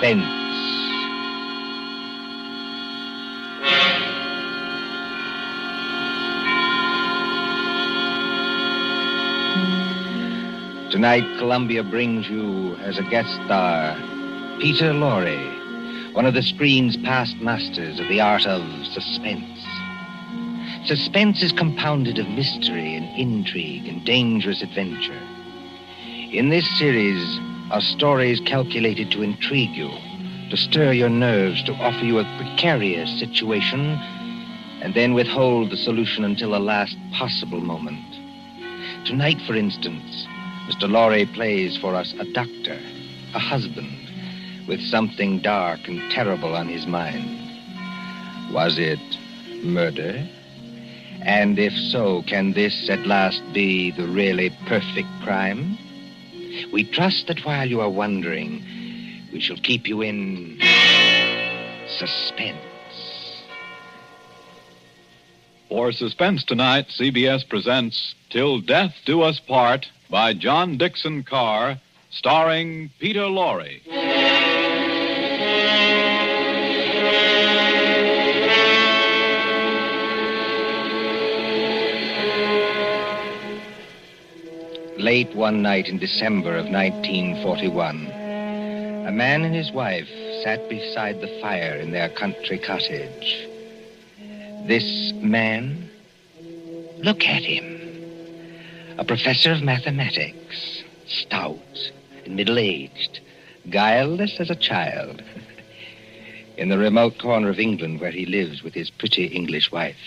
Suspense. Tonight, Columbia brings you, as a guest star, Peter Lorre, one of the screen's past masters of the art of suspense. Suspense is compounded of mystery and intrigue and dangerous adventure. In this series are stories calculated to intrigue you, to stir your nerves, to offer you a precarious situation, and then withhold the solution until the last possible moment. Tonight, for instance, Mr. Lorre plays for us a doctor, a husband, with something dark and terrible on his mind. Was it murder? And if so, can this at last be the really perfect crime? We trust that while you are wondering, we shall keep you in suspense. For Suspense tonight, CBS presents Till Death Do Us Part by John Dixon Carr, starring Peter Lorre. Late one night in December of 1941, a man and his wife sat beside the fire in their country cottage. This man, look at him. A professor of mathematics, stout and middle-aged, guileless as a child. In the remote corner of England where he lives with his pretty English wife,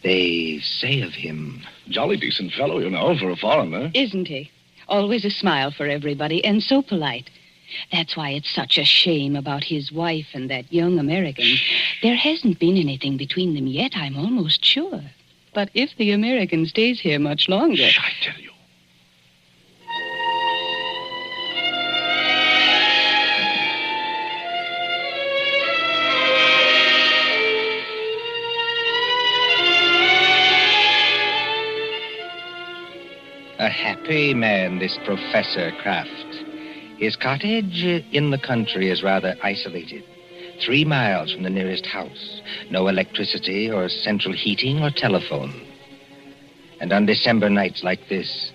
they say of him... Jolly decent fellow, you know, for a foreigner. Isn't he? Always a smile for everybody, and so polite. That's why it's such a shame about his wife and that young American. There hasn't been anything between them yet, I'm almost sure. But if the American stays here much longer... Shh, I tell you. A happy man, this Professor Kraft. His cottage in the country is rather isolated. 3 miles from the nearest house. No electricity or central heating or telephone. And on December nights like this,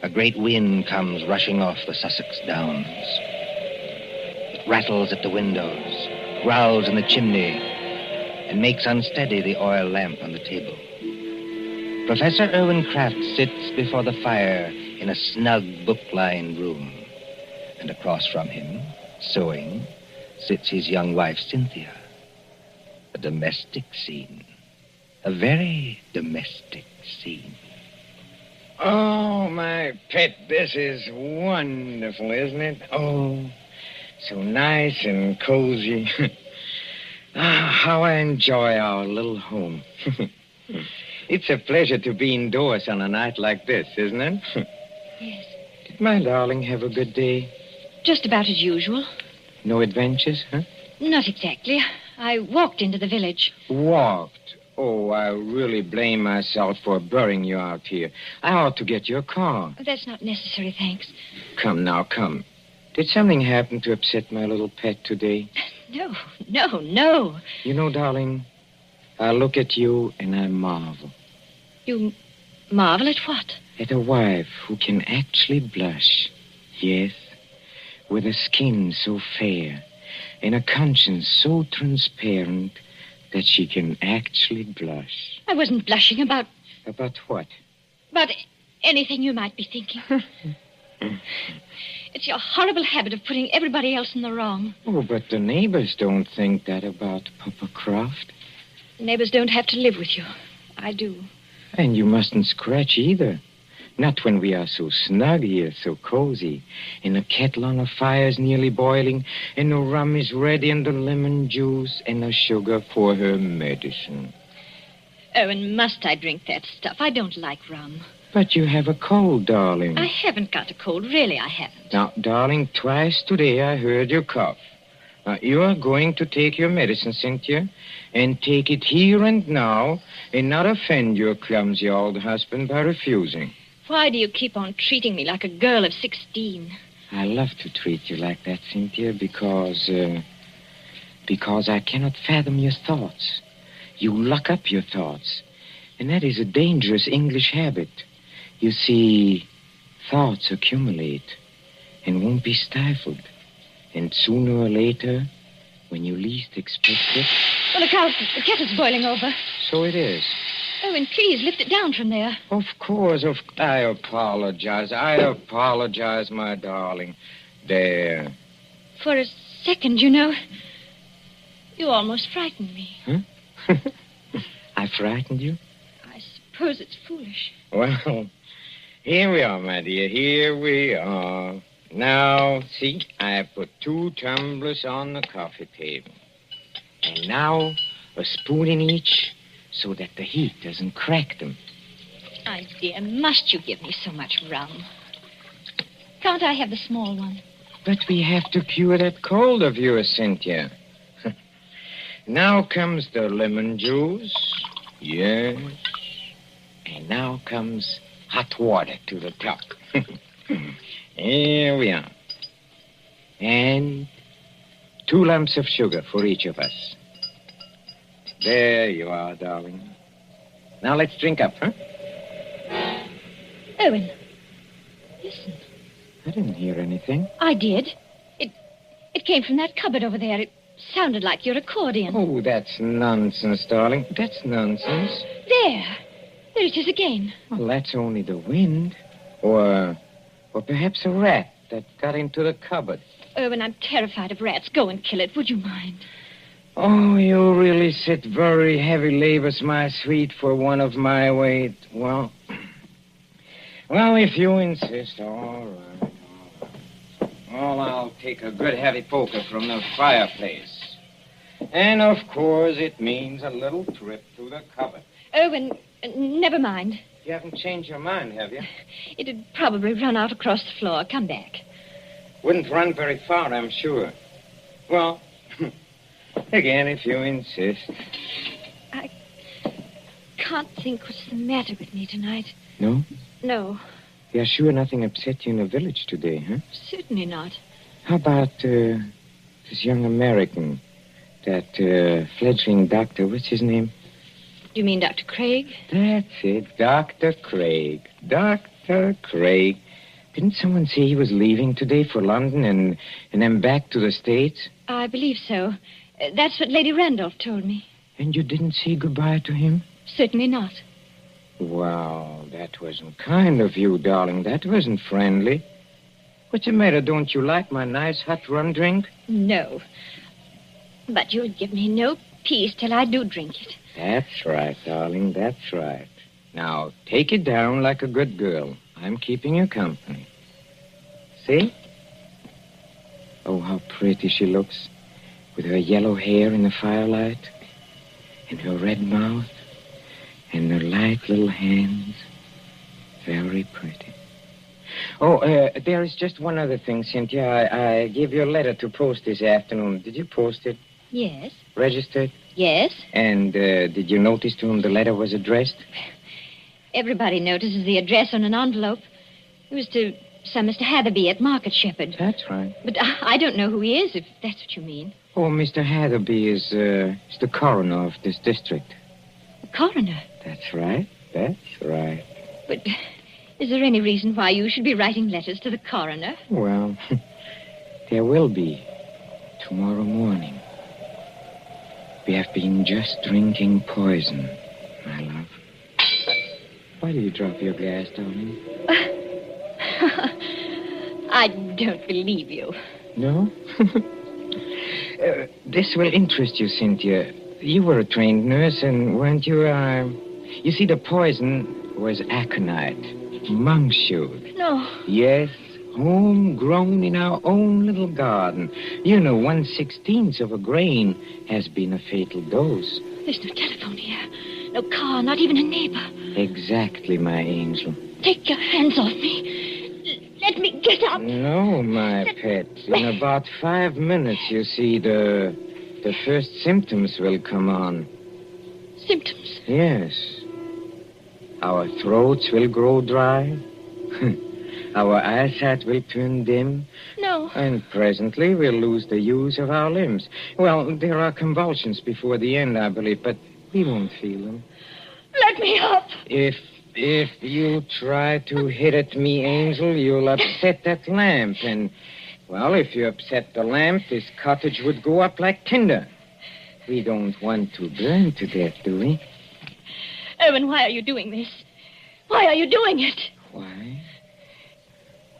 a great wind comes rushing off the Sussex Downs. It rattles at the windows, growls in the chimney, and makes unsteady the oil lamp on the table. Professor Irwin Kraft sits before the fire in a snug, book-lined room. And across from him, sewing, sits his young wife, Cynthia. A domestic scene. A very domestic scene. Oh, my pet, this is wonderful, isn't it? Oh, so nice and cozy. How I enjoy our little home. It's a pleasure to be indoors on a night like this, isn't it? Yes. Did my darling have a good day? Just about as usual. No adventures, huh? Not exactly. I walked into the village. Walked? Oh, I really blame myself for burying you out here. I ought to get your car. That's not necessary, thanks. Come now, come. Did something happen to upset my little pet today? No. You know, darling, I look at you and I marvel. You marvel at what? At a wife who can actually blush. Yes, with a skin so fair and a conscience so transparent that she can actually blush. I wasn't blushing about... About what? About anything you might be thinking. It's your horrible habit of putting everybody else in the wrong. Oh, but the neighbors don't think that about Papa Croft. Neighbors don't have to live with you. I do. And you mustn't scratch either. Not when we are so snug here, so cozy. And the kettle on the fire is nearly boiling, and the rum is ready, and the lemon juice, and the sugar for her medicine. Oh, and must I drink that stuff? I don't like rum. But you have a cold, darling. I haven't got a cold. Really, I haven't. Now, darling, twice today I heard you cough. Now, you are going to take your medicine, Cynthia, and take it here and now, and not offend your clumsy old husband by refusing. Why do you keep on treating me like a girl of 16? I love to treat you like that, Cynthia, because I cannot fathom your thoughts. You lock up your thoughts, and that is a dangerous English habit. You see, thoughts accumulate and won't be stifled. And sooner or later, when you least expect it... Oh, look out. The kettle's boiling over. So it is. Owen, please, lift it down from there. Of course. I apologize. My darling. There. For a second, you know, you almost frightened me. Huh? I frightened you? I suppose it's foolish. Well, here we are, my dear. Here we are. Now, see, I put 2 tumblers on the coffee table. And now, a spoon in each so that the heat doesn't crack them. My dear, must you give me so much rum? Can't I have the small one? But we have to cure that cold of yours, Cynthia. Now comes the lemon juice. Yes. And now comes hot water to the top. Here we are. And 2 lumps of sugar for each of us. There you are, darling. Now let's drink up, huh? Owen, listen. I didn't hear anything. I did. It came from that cupboard over there. It sounded like your accordion. Oh, that's nonsense, darling. That's nonsense. There it is again. Well, that's only the wind. Or perhaps a rat that got into the cupboard. Owen, I'm terrified of rats. Go and kill it. Would you mind? Oh, you really sit very heavy labors, my sweet, for one of my weight. Well, if you insist, all right. Well, I'll take a good heavy poker from the fireplace. And, of course, it means a little trip to the cupboard. Owen, never mind. You haven't changed your mind, have you? It'd probably run out across the floor. Come back. Wouldn't run very far, I'm sure. Well, again, if you insist. I can't think what's the matter with me tonight. No? No, You're sure nothing upset you in the village today, huh? certainly not. How about this young American, that fledgling doctor, what's his name? You mean Dr. Craig? That's it, Dr. Craig. Dr. Craig. Didn't someone say he was leaving today for London and then back to the States? I believe so. That's what Lady Randolph told me. And you didn't say goodbye to him? Certainly not. Well, that wasn't kind of you, darling. That wasn't friendly. What's the matter? Don't you like my nice hot rum drink? No. But you'll give me no peace till I do drink it. That's right, darling. That's right. Now, take it down like a good girl. I'm keeping you company. See? Oh, how pretty she looks. With her yellow hair in the firelight. And her red mouth. And her light little hands. Very pretty. Oh, there is just one other thing, Cynthia. I gave you a letter to post this afternoon. Did you post it? Yes. Registered? Yes. And did you notice to whom the letter was addressed? Everybody notices the address on an envelope. It was to some Mr. Hatherby at Market Shepherd. That's right. But I don't know who he is, if that's what you mean. Oh, Mr. Hatherby is the coroner of this district. The coroner? That's right. That's right. But is there any reason why you should be writing letters to the coroner? Well, there will be tomorrow morning. We have been just drinking poison, my love. Why do you drop your glass, darling? I don't believe you. No? This will interest you, Cynthia. You were a trained nurse, and weren't you, You see, the poison was aconite, monkshood. No. Yes, homegrown in our own little garden. You know, 1/16 of a grain has been a fatal dose. There's no telephone here. No car, not even a neighbor. Exactly, my angel. Take your hands off me. Let me get up. No, my pet. In about 5 minutes, you see, the first symptoms will come on. Our eyesight will turn dim. No. And presently we'll lose the use of our limbs. Well, there are convulsions before the end, I believe, but we won't feel them. Let me up. If you try to hit at me, Angel, you'll upset that lamp. And, well, if you upset the lamp, this cottage would go up like tinder. We don't want to burn to death, do we? Owen, why are you doing this? Why are you doing it? Why?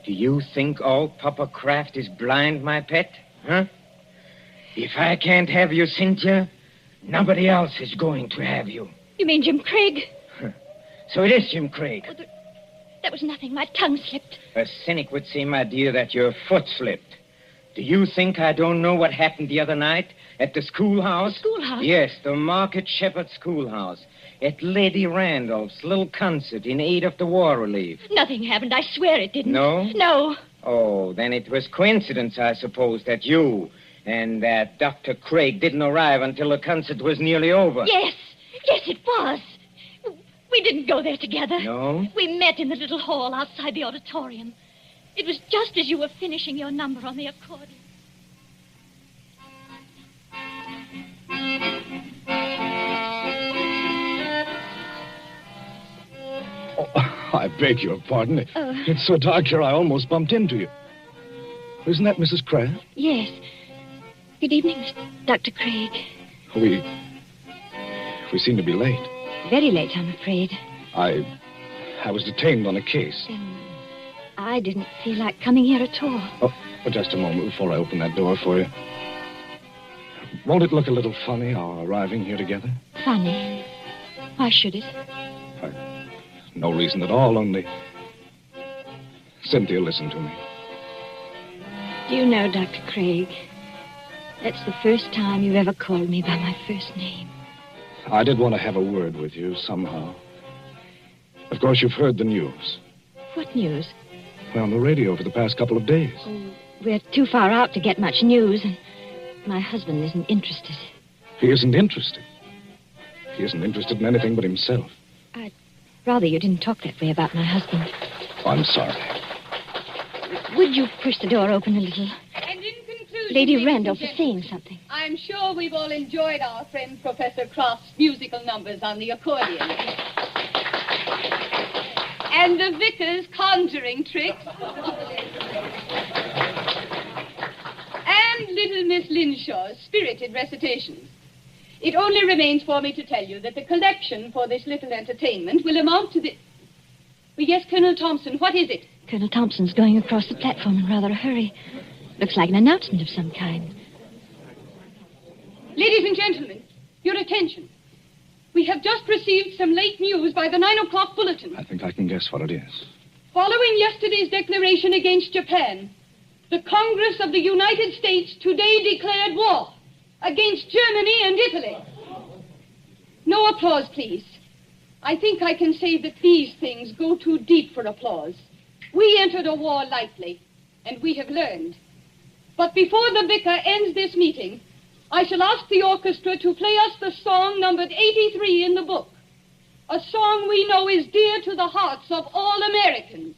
Do you think all Papa Kraft is blind, my pet? Huh? If I can't have you, Cynthia, nobody else is going to have you. You mean Jim Craig? So it is Jim Craig. Oh, that was nothing. My tongue slipped. A cynic would say, my dear, that your foot slipped. Do you think I don't know what happened the other night at the schoolhouse? The schoolhouse? Yes, the Market Shepherd Schoolhouse. At Lady Randolph's little concert in aid of the war relief. Nothing happened. I swear it didn't. No? No. Oh, then it was coincidence, I suppose, that you and that Dr. Craig didn't arrive until the concert was nearly over. Yes. Yes, it was. We didn't go there together. No? We met in the little hall outside the auditorium. It was just as you were finishing your number on the accordion. Oh, I beg your pardon. It's so dark here, I almost bumped into you. Isn't that Mrs. Kraft? Yes. Good evening, Dr. Craig. We seem to be late. Very late, I'm afraid. I was detained on a case. I didn't feel like coming here at all. Oh, just a moment before I open that door for you. Won't it look a little funny, our arriving here together? Funny? Why should it? No reason at all, only... Cynthia, listen to me. Do you know, Dr. Craig, that's the first time you've ever called me by my first name. I did want to have a word with you, somehow. Of course, you've heard the news. What news? Well, on the radio for the past couple of days. Oh, we're too far out to get much news, and my husband isn't interested. He isn't interested. He isn't interested in anything but himself. I'd rather you didn't talk that way about my husband. Oh, I'm sorry. Would you push the door open a little? And in conclusion, Lady Randolph is saying something. I'm sure we've all enjoyed our friend Professor Croft's musical numbers on the accordion. And the vicar's conjuring tricks. And little Miss Linshaw's spirited recitations. It only remains for me to tell you that the collection for this little entertainment will amount to the... Yes, Colonel Thompson, what is it? Colonel Thompson's going across the platform in rather a hurry. Looks like an announcement of some kind. Ladies and gentlemen, your attention. We have just received some late news by the 9 o'clock bulletin. I think I can guess what it is. Following yesterday's declaration against Japan, the Congress of the United States today declared war against Germany and Italy. No applause, please. I think I can say that these things go too deep for applause. We entered a war lightly, and we have learned. But before the vicar ends this meeting, I shall ask the orchestra to play us the song numbered 83 in the book. A song we know is dear to the hearts of all Americans.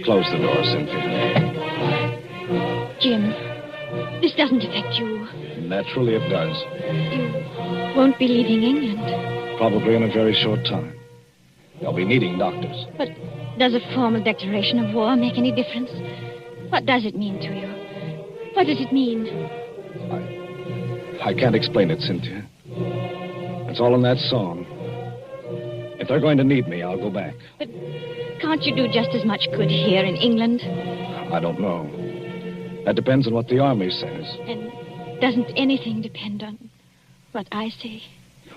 Close the door, Cynthia. Jim, this doesn't affect you. Naturally it does. You won't be leaving England. Probably in a very short time. They'll be needing doctors. But does a formal declaration of war make any difference? What does it mean to you? What does it mean? I can't explain it, Cynthia. It's all in that song. If they're going to need me, I'll go back. But can't you do just as much good here in England? I don't know. That depends on what the army says. And doesn't anything depend on what I say?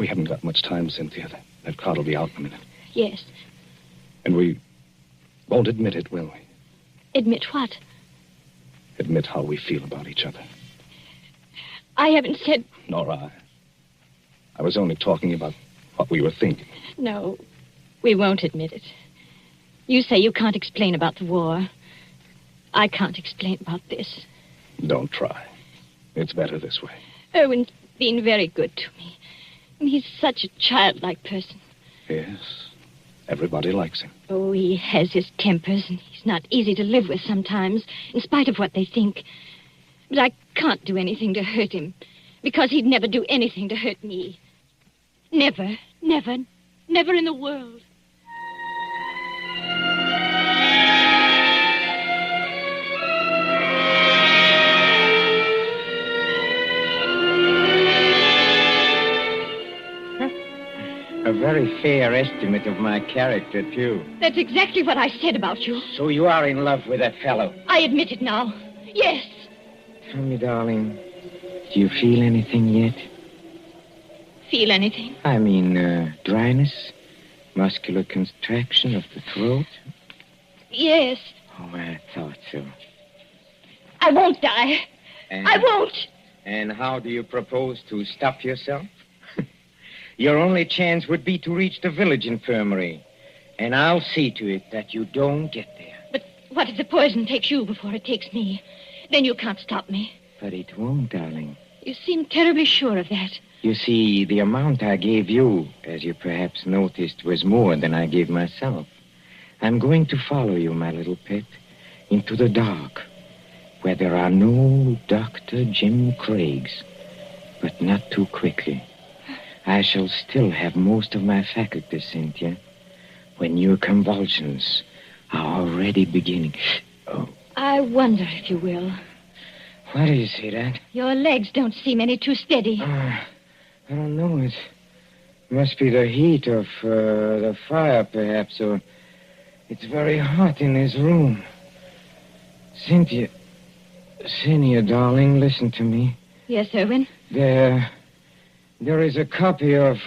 We haven't got much time, Cynthia. That crowd will be out in a minute. Yes. And we won't admit it, will we? Admit what? Admit how we feel about each other. I haven't said... Nor I. I was only talking about what we were thinking. No, we won't admit it. You say you can't explain about the war. I can't explain about this. Don't try. It's better this way. Owen's been very good to me. And he's such a childlike person. Yes. Everybody likes him. Oh, he has his tempers, and he's not easy to live with sometimes, in spite of what they think. But I can't do anything to hurt him, because he'd never do anything to hurt me. Never, never, never in the world. A very fair estimate of my character, too. That's exactly what I said about you. So you are in love with that fellow? I admit it now. Yes. Tell me, darling, do you feel anything yet? Feel anything? I mean, dryness? Muscular contraction of the throat? Yes. Oh, I thought so. I won't die. I won't. And how do you propose to stop yourself? Your only chance would be to reach the village infirmary. And I'll see to it that you don't get there. But what if the poison takes you before it takes me? Then you can't stop me. But it won't, darling. You seem terribly sure of that. You see, the amount I gave you, as you perhaps noticed, was more than I gave myself. I'm going to follow you, my little pet, into the dark, where there are no Dr. Jim Craigs, but not too quickly. I shall still have most of my faculties, Cynthia, when your convulsions are already beginning. Oh. I wonder if you will. Why do you say that? Your legs don't seem any too steady. I don't know. It must be the heat of the fire, perhaps, or it's very hot in this room. Cynthia, darling, listen to me. Yes, Erwin? There is a copy of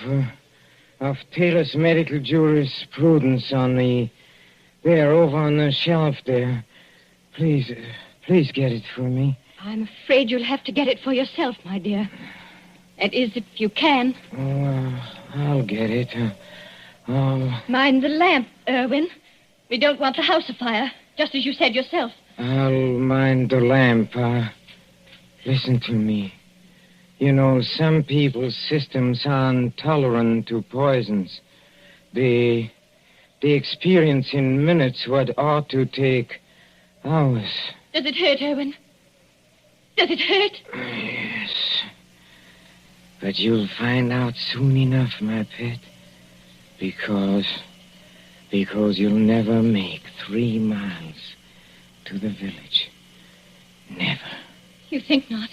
Taylor's medical jurisprudence over on the shelf there. Please get it for me. I'm afraid you'll have to get it for yourself, my dear. That is, if you can. Oh, I'll get it. Mind the lamp, Erwin. We don't want the house afire, just as you said yourself. I'll mind the lamp. Listen to me. You know, some people's systems are intolerant to poisons. They experience in minutes what ought to take hours. Does it hurt, Erwin? Does it hurt? Yes. But you'll find out soon enough, my pet. Because you'll never make 3 miles to the village. Never. You think not?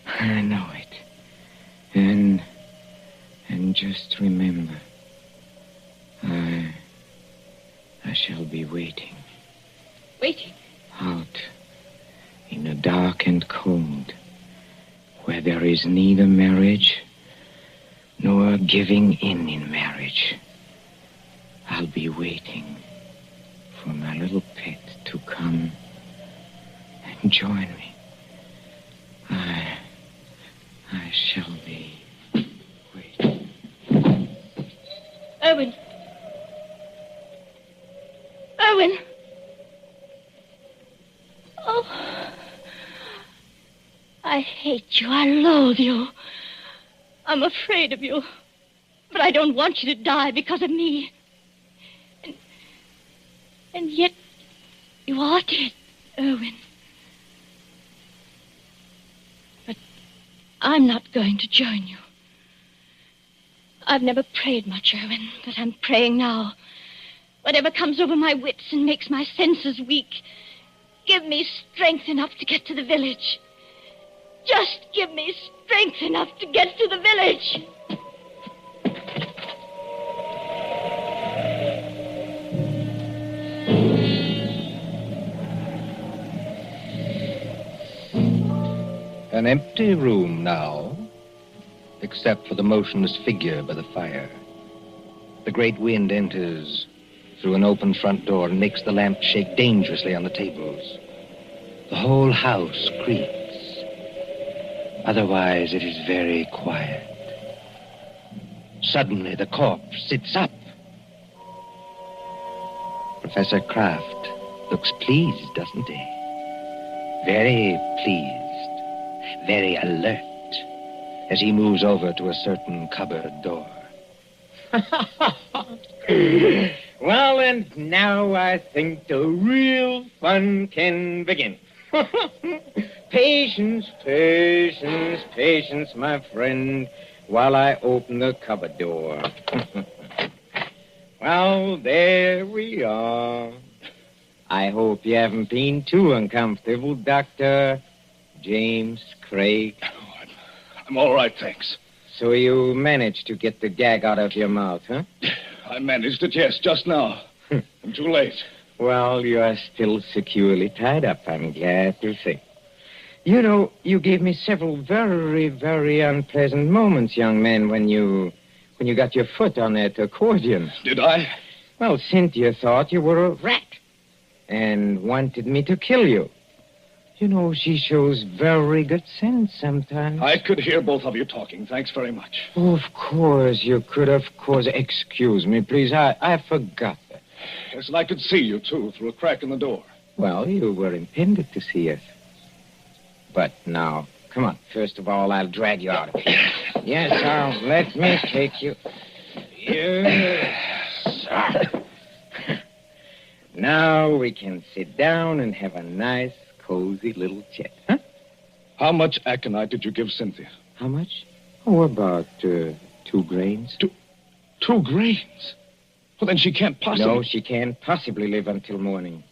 I know it. And just remember, I shall be waiting. Waiting? Out in the dark and cold, where there is neither marriage nor giving in marriage. I'll be waiting for my little pet to come and join me. I shall be waiting. Erwin! Erwin! Oh, I hate you. I loathe you. I'm afraid of you. But I don't want you to die because of me. And yet, you are dead, Erwin. But I'm not going to join you. I've never prayed much, Erwin, but I'm praying now. Whatever comes over my wits and makes my senses weak, give me strength enough to get to the village. Just give me strength enough to get to the village. An empty room now, except for the motionless figure by the fire. The great wind enters through an open front door and makes the lamp shake dangerously on the tables. The whole house creaks. Otherwise, it is very quiet. Suddenly, the corpse sits up. Professor Kraft looks pleased, doesn't he? Very pleased. very alert, as he moves over to a certain cupboard door. Well, and now I think the real fun can begin. Patience, patience, patience, my friend, while I open the cupboard door. Well, there we are. I hope you haven't been too uncomfortable, Dr. James Craig. Oh, I'm all right, thanks. So you managed to get the gag out of your mouth, huh? I managed it, yes, just now. I'm too late. Well, you are still securely tied up, I'm glad to say. You know, you gave me several very, very unpleasant moments, young man, when you got your foot on that accordion. Did I? Well, Cynthia thought you were a rat and wanted me to kill you. You know, she shows very good sense sometimes. I could hear both of you talking. Thanks very much. Oh, of course, you could, of course. Excuse me, please. I forgot that. Yes, and I could see you, too, through a crack in the door. Well, you were intended to see us. But now, come on. First of all, I'll drag you out of here. Yes, let me take you. Yes. Now we can sit down and have a nice, cozy little chat, huh? How much aconite did you give Cynthia? How much? Oh, about 2 grains. 2 grains? Well, then she can't possibly... No, she can't possibly live until morning.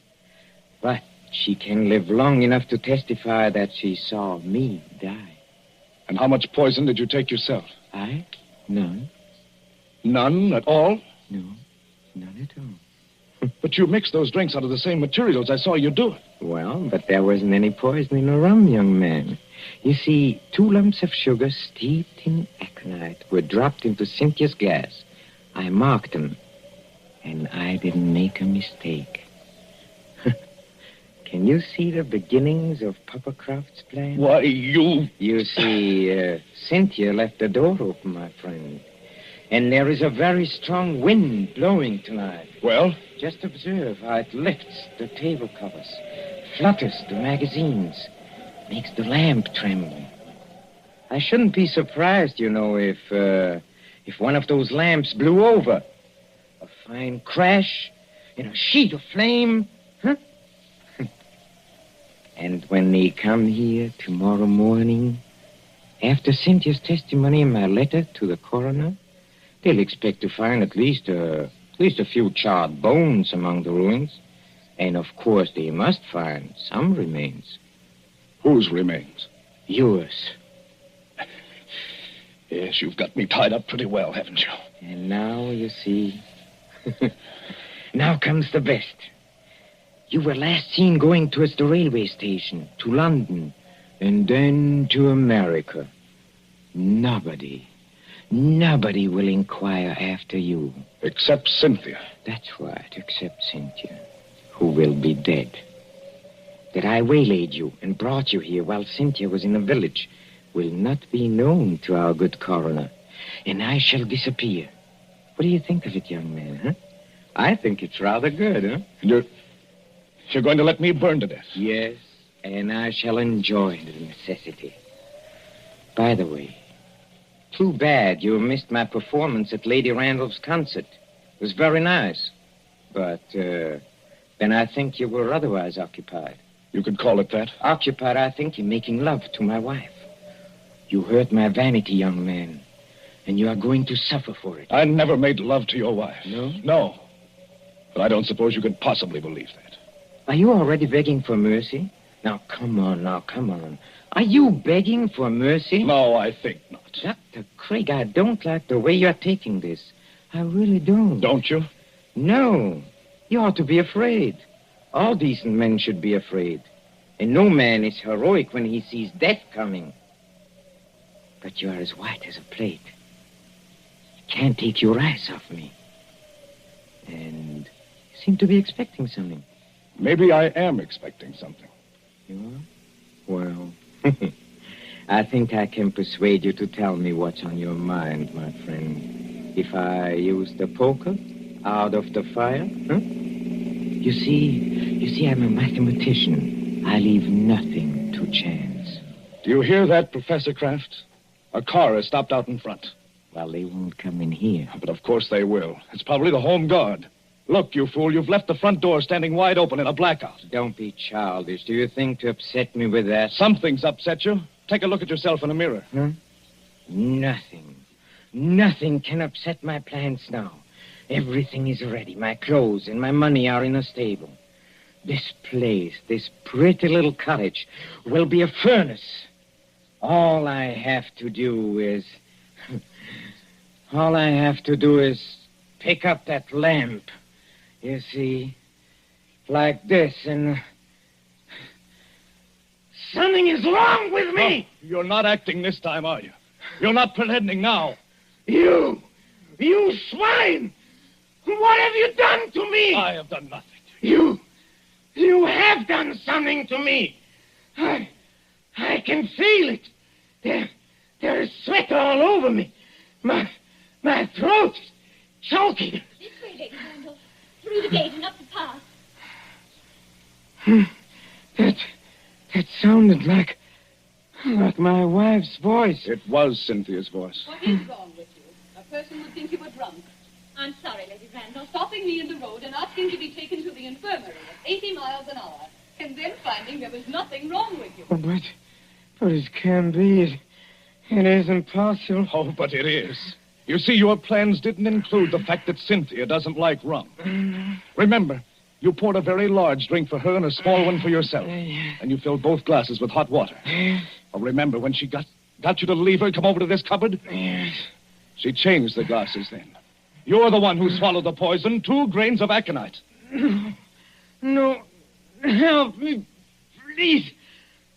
But she can live long enough to testify that she saw me die. And how much poison did you take yourself? I? None. None at all? No, none at all. But you mixed those drinks out of the same materials. I saw you do it. Well, but there wasn't any poison in the rum, young man. You see, 2 lumps of sugar steeped in aconite were dropped into Cynthia's glass. I marked them, and I didn't make a mistake. Can you see the beginnings of Papa Croft's plan? Why, you... You see, Cynthia left the door open, my friend. And there is a very strong wind blowing tonight. Well? Just observe how it lifts the table covers, flutters the magazines, makes the lamp tremble. I shouldn't be surprised, you know, if one of those lamps blew over. A fine crash in a sheet of flame, huh? And when they come here tomorrow morning, after Cynthia's testimony in my letter to the coroner, they'll expect to find at least a few charred bones among the ruins. And, of course, they must find some remains. Whose remains? Yours. Yes, you've got me tied up pretty well, haven't you? And now, you see... Now comes the best. You were last seen going towards the railway station, to London, and then to America. Nobody will inquire after you. Except Cynthia. That's right, except Cynthia, who will be dead. That I waylaid you and brought you here while Cynthia was in the village will not be known to our good coroner, and I shall disappear. What do you think of it, young man, huh? I think it's rather good, huh? You're going to let me burn to death? Yes, and I shall enjoy the necessity. By the way, too bad you missed my performance at Lady Randolph's concert. It was very nice. But then I think you were otherwise occupied. You could call it that? Occupied, I think, in making love to my wife. You hurt my vanity, young man, and you are going to suffer for it. I never made love to your wife. No? No. But I don't suppose you could possibly believe that. Are you already begging for mercy? Now, come on. Are you begging for mercy? No, I think not. Dr. Craig, I don't like the way you're taking this. I really don't. Don't you? No. You ought to be afraid. All decent men should be afraid. And no man is heroic when he sees death coming. But you are as white as a plate. You can't take your eyes off me. And you seem to be expecting something. Maybe I am expecting something. You are? Well, I think I can persuade you to tell me what's on your mind, my friend. If I use the poker out of the fire, huh? You see, I'm a mathematician. I leave nothing to chance. Do you hear that, Professor Kraft? A car is stopped out in front. Well, they won't come in here. But of course they will. It's probably the home guard. Look, you fool, you've left the front door standing wide open in a blackout. Don't be childish. Do you think to upset me with that? Something's upset you. Take a look at yourself in a mirror. Huh? Nothing. Nothing can upset my plans now. Everything is ready. My clothes and my money are in a stable. This place, this pretty little cottage, will be a furnace. All I have to do is pick up that lamp. You see, like this, and something is wrong with me. Oh, you're not acting this time, are you? You're not pretending now. You swine! What have you done to me? I have done nothing to you. You have done something to me. I can feel it. There is sweat all over me. My throat is choking. This way, Lady Randall. Through the gate and up the path. That sounded like my wife's voice. It was Cynthia's voice. What is wrong with you? A person would think you were drunk. I'm sorry, Lady Randall. Stopping me in the road and asking to be taken to the infirmary at 80 miles an hour. And then finding there was nothing wrong with you. But it can be. It isn't possible. Oh, but it is. You see, your plans didn't include the fact that Cynthia doesn't like rum. Remember, you poured a very large drink for her and a small one for yourself. And you filled both glasses with hot water. Oh, remember when she got you to leave her, come over to this cupboard? Yes. She changed the glasses then. You're the one who swallowed the poison, 2 grains of aconite. No. Help me. Please.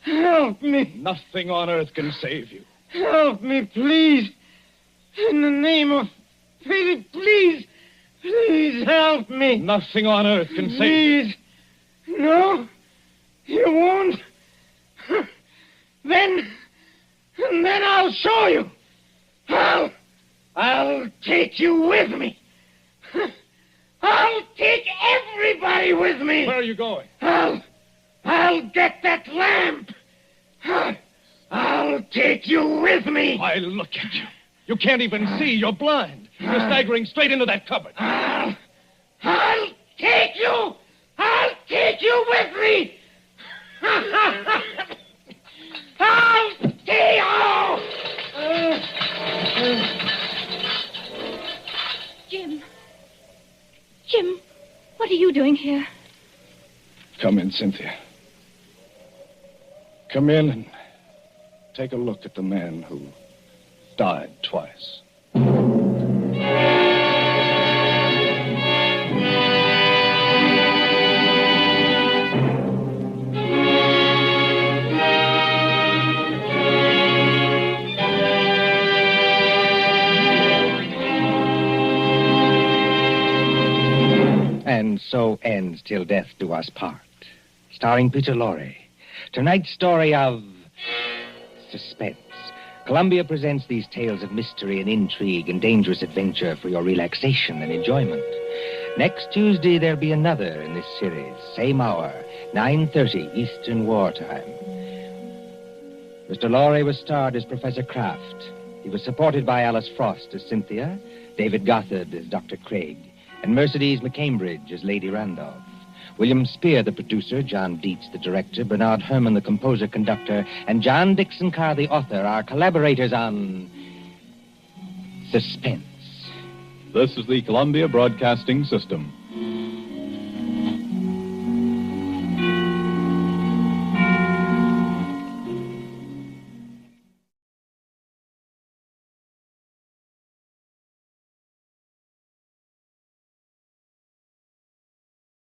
Help me. Nothing on earth can save you. Help me, please. In the name of pity, please. Please help me. Nothing on earth can save you. Please. No. You won't. Then I'll show you. I'll take you with me. I'll take everybody with me. Where are you going? I'll get that lamp. I'll take you with me. Why, look at you. You can't even see. You're blind. You're staggering straight into that cupboard. I'll take you. I'll take you with me. I'll take you. Jim, what are you doing here? Come in, Cynthia. Come in and take a look at the man who died twice. And so ends Till Death Do Us Part, starring Peter Lorre. Tonight's story of Suspense. Columbia presents these tales of mystery and intrigue and dangerous adventure for your relaxation and enjoyment. Next Tuesday, there'll be another in this series. Same hour, 9:30 Eastern Wartime. Mr. Lorre was starred as Professor Kraft. He was supported by Alice Frost as Cynthia, David Gothard as Dr. Craig, and Mercedes McCambridge as Lady Randolph. William Spear, the producer, John Dietz, the director, Bernard Herrmann, the composer-conductor, and John Dixon Carr, the author, are collaborators on Suspense. This is the Columbia Broadcasting System.